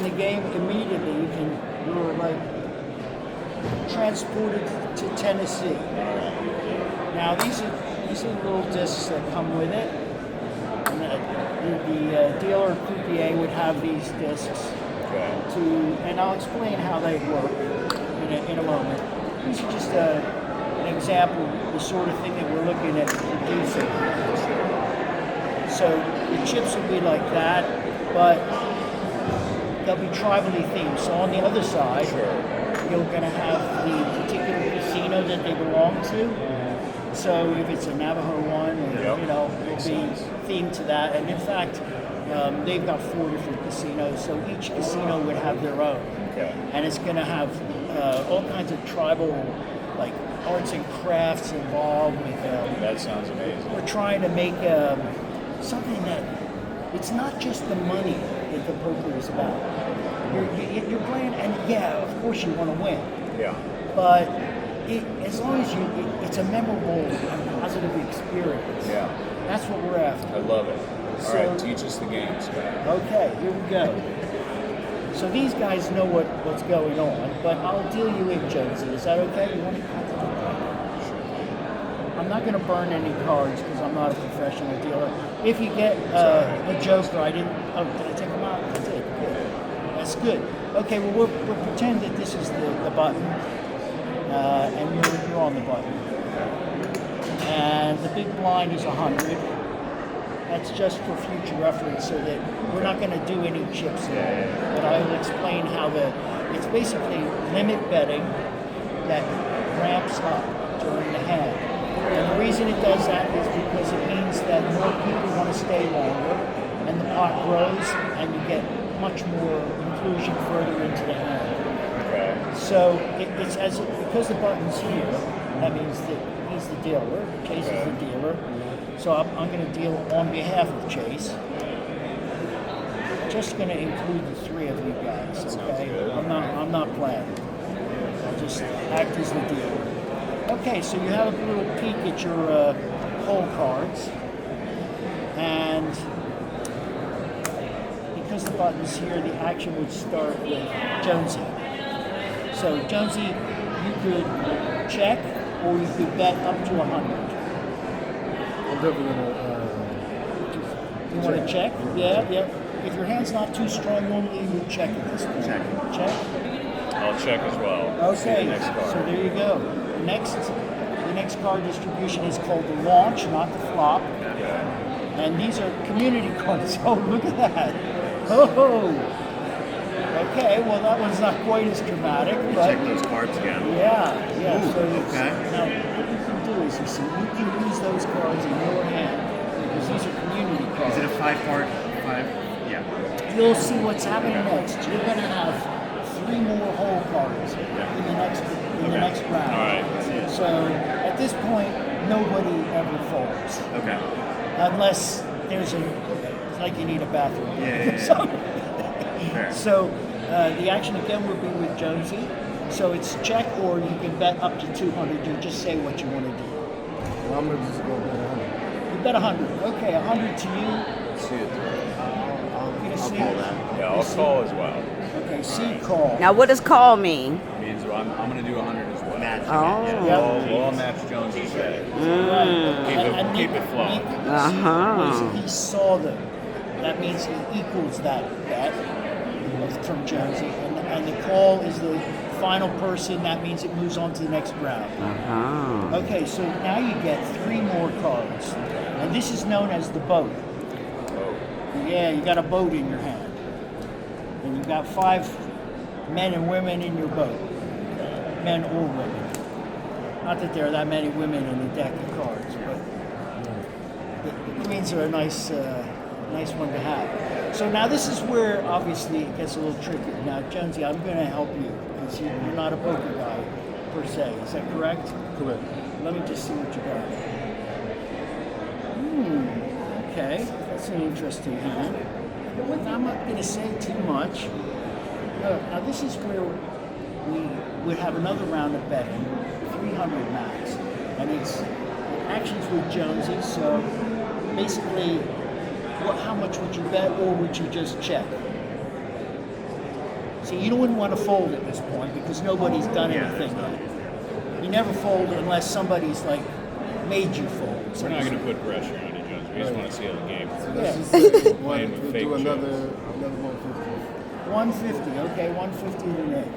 in the game immediately. You're like transported to Tennessee. Now these are little discs that come with it. And the dealer croupier would have these discs and I'll explain how they work in a moment. These are just an example of the sort of thing that we're looking at producing. So the chips will be like that, but they'll be tribally themed. So on the other side, you're going to have the particular casino that they belong to. So if it's a Navajo one, it'll be themed to that. And in fact, they've got 4 different casinos, so each casino would have their own. And it's going to have all kinds of tribal, like arts and crafts involved with. That sounds amazing. We're trying to make something that it's not just the money that the poker is about. You're playing, and of course you want to win. But as long as it's a memorable and positive experience. That's what we're after. I love it. All right, teach us the games, guy. Okay, here we go. So these guys know what's going on, but I'll deal you in, Jonesy. Is that okay? You want to? I'm not going to burn any cards because I'm not a professional dealer. If you get a joker, did I take them out? I did. Good. That's good. Okay, well, we'll pretend that this is the button, and you're on the button. And the big blind is 100. That's just for future reference, so that we're not going to do any chips here. But I will explain how it's basically limit betting that ramps up during the hand. And the reason it does that is because it means that more people want to stay longer, and the pot grows, and you get much more inclusion further into the hand. So because the button's here, that means that he's the dealer, Chase is the dealer. So I'm going to deal on behalf of Chase. Just going to include the 3 of you guys, okay? I'm not playing. I'll just act as the dealer. Okay, so you have a little peek at your hole cards, and because the button's here, the action would start with Jonesy. So Jonesy, you could check, or you could bet up to 100. I'm definitely You want to check? Yeah. If your hand's not too strong, normally you would check at this point. Check? I'll check as well. Okay, Next card. so there you go. The next card distribution is called the launch, not the flop. And these are community cards. Oh, look at that. Oh. Okay, well that one's not quite as dramatic. But check those cards again. Yeah. Ooh, So okay. Now, what you can do is, you can use those cards in your hand because these are community cards. Is it a 5-card? 5? Yeah. You'll see what's happening next. You're going to have 3 more hole cards in the next round. All right. So at this point, nobody ever folds. Okay. Unless it's like you need a bathroom. Fair. So the action again would be with Jonesy. So it's check, or you can bet up to 200. You just say what you want to do. Well, I'm going to just go bet 100. You bet 100. Okay, 100 to you. See it. I'll call that. Yeah, I'll call as well. Okay, C call. Now, what does call mean? Means I'm going to do 100 as well. Match. Oh. Yeah. We'll match Jones's bet. And Keep it flowing. Uh-huh. He saw them. That means he equals that bet from Jonesy. And the call is the final person. That means it moves on to the next round. Uh-huh. Okay, so now you get 3 more cards. And this is known as the boat. Yeah, you got a boat in your hand. And you've got 5 men and women in your boat. Men or women. Not that there are that many women in the deck of cards, but the queens are a nice one to have. So now this is where obviously it gets a little tricky. Now, Jonesy, I'm going to help you because you're not a poker guy per se. Is that correct? Correct. Let me just see what you got. Okay, that's an interesting hand. I'm not going to say too much. Now this is where we would have another round of betting, 300 max, and it's actions with Jonesy. So basically, how much would you bet, or would you just check? See, you wouldn't want to fold at this point because nobody's done anything yet. You never fold unless somebody's like made you fold. We're not going to put pressure on you, Jones. We just want to see how the game So works. let's just say Playing with we'll fake do another chips. 150. 150, okay, 150 to Nick.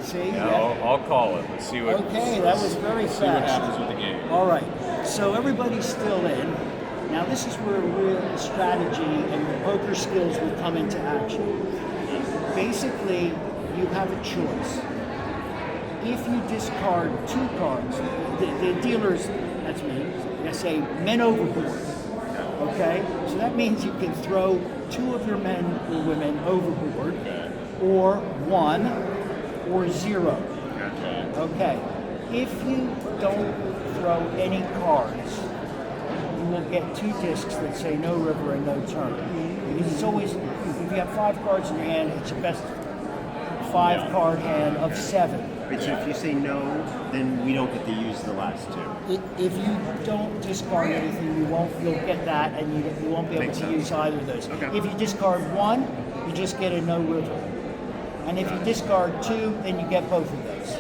See? Yeah, I'll call it. Let's see what. Okay, that was very See what fast. happens with the game. All right, so everybody's still in. Now this is where real strategy and your poker skills will come into action. Basically, you have a choice. If you discard 2 cards, the dealers, that's me, they say men overboard. Okay, so that means you can throw 2 of your men or women overboard, or 1 or 0. Okay, if you don't throw any cards, you will get 2 discs that say no river and no turn. Because it's always, if you have 5 cards in your hand, it's your best 5 card hand of 7. Wait, so if you say no, then we don't get to use the last 2. If you don't discard anything, you'll get that, and you won't be able Makes to sense. use either of those. Okay. If you discard 1, you just get a no river. And if you discard 2, then you get both of those.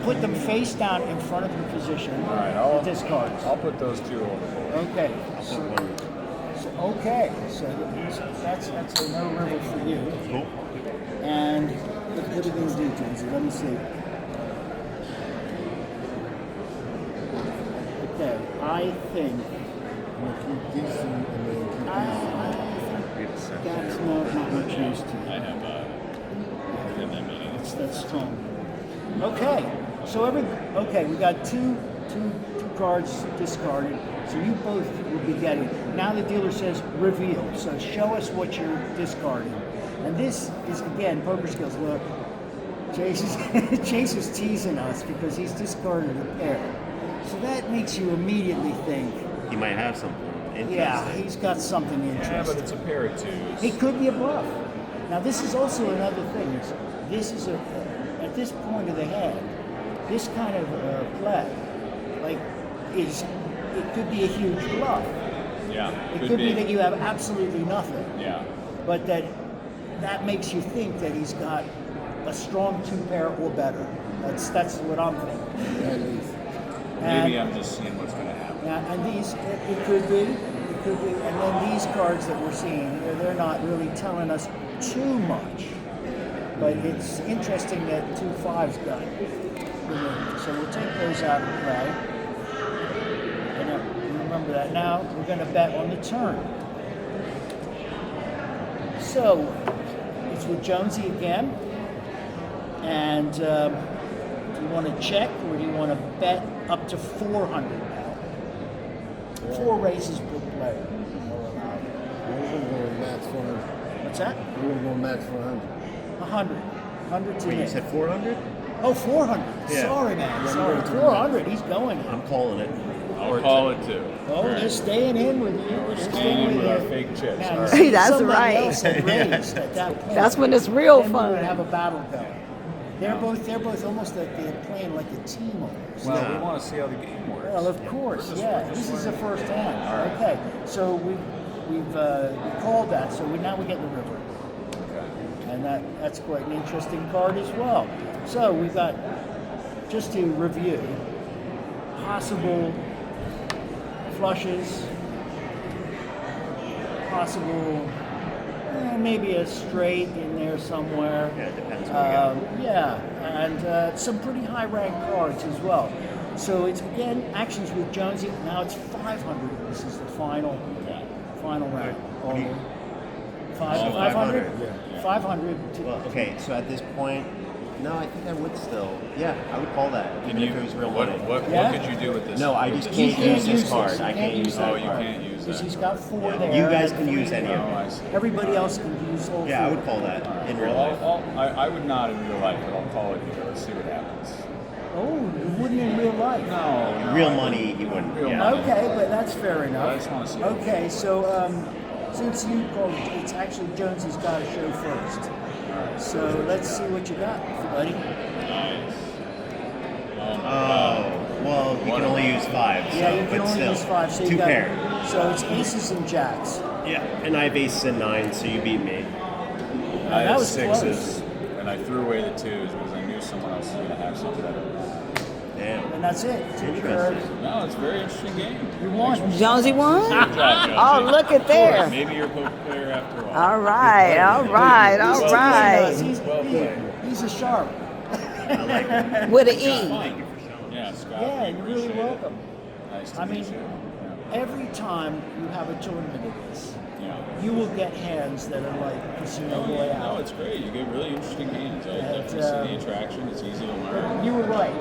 Put them face down in front of your position. All right, the discards. I'll put those 2 overboard. Okay. So that's a no river for you. Cool. And what are we going to do, Jonesy? Let me see. Okay, I think We'll keep these 2 and then keep these 2. that's not much use to I you. have that meeting. That's strong. Okay, so we got two cards discarded. So you both will be getting. Now the dealer says reveal. So show us what you're discarding. And this is again poker skills. Look, Chase is teasing us because he's discarded a pair. So that makes you immediately think, He might have something interesting. yeah, he's got something Yeah, interesting. but it's a pair of 2s. It could be a bluff. Now, this is also another thing. This is at this point of the hand, this kind of play, like, it could be a huge bluff. Yeah, It could be that you have absolutely nothing, Yeah. but that makes you think that he's got a strong 2 pair or better. That's what I'm thinking. At least. Maybe And- I'm just seeing what's going to happen. Now, and these, it could be, and then these cards that we're seeing, they're not really telling us too much. But it's interesting that 2 5s got it. So we'll take those out of play. And remember that. Now we're going to bet on the turn. So it's with Jonesy again. And do you want to check or do you want to bet up to 400 now? 4 races per player are allowed. We're going to go max 400. What's that? We're going to go max 400. 100. 100 to Wait, you Nick. said 400? Oh, 400. Yeah. Sorry, man. Sorry. 400. He's going. I'm calling it. I'll call it 2. Oh, they're staying in with you. They're Staying in with our fake chips. Now, All you right. see, That's somebody right. else had raised at that point. That's when it's real Then we would fun. have a battle going. They're both almost like they're playing like a team almost. Well, we Nah. want to see how the game works. Well, of course, yeah. This is the first hand. All right. Okay, so we've called that. So now we get the river, and that's quite an interesting card as well. So we've got, just to review, possible flushes, possible maybe a straight in there somewhere. Yeah, it depends what we got. Yeah, and some pretty high ranked cards as well. So it's again actions with Jonesy. Now it's 500. This is the final round. What do you- Five, Oh, 500? 500. Yeah. 500 to, Well, okay, so at this point, no, I think I would still. Yeah, I would call that, Can even you, if it was real what, money. what, Yeah? what could you do with this? No, I with just this can't use card? this card. You I can't use Oh, that you card. can't use because that. he's got 4 Yeah, there. you guys and can use 3 any there. of Oh, them. I see. Everybody else can use all Yeah, I 4. would call that in real Well, life. I would not in real life, but I'll call it here. Let's see what happens. Oh, you wouldn't in real life. No, Real money, you wouldn't. Real Yeah. money. Okay, but that's fair enough. I just wanna see. Okay, so since you called, it's actually Jonesy's got to show first. So let's see what you got, buddy. Nice. Oh, well, you can only use 5. So, Yeah, you can but only still, use 5. So you 2 got, pair. So it's aces and jacks. Yeah, and I have aces and 9, so you beat me. I that had was sixes, and I threw away the twos because I knew someone else was going to have some better. Damn. And that's it. Two Interesting. cards. No, it's a very interesting game. You won. Jonesy won? Good job, Jonesy. Oh, look at there. Maybe you're a poker player after all. All right, all right, all Well right. Well played. He's a sharp. With an E. Thank you for showing me. Yeah, Scott. Yeah, we you're really appreciate it. welcome. Nice to I meet mean, you. every time you have a tournament of this, Yeah. you will get hands that are like Casino No, Royale. it's great. You get really interesting hands. I Yeah, definitely see the attraction. It's easy to learn. You were right.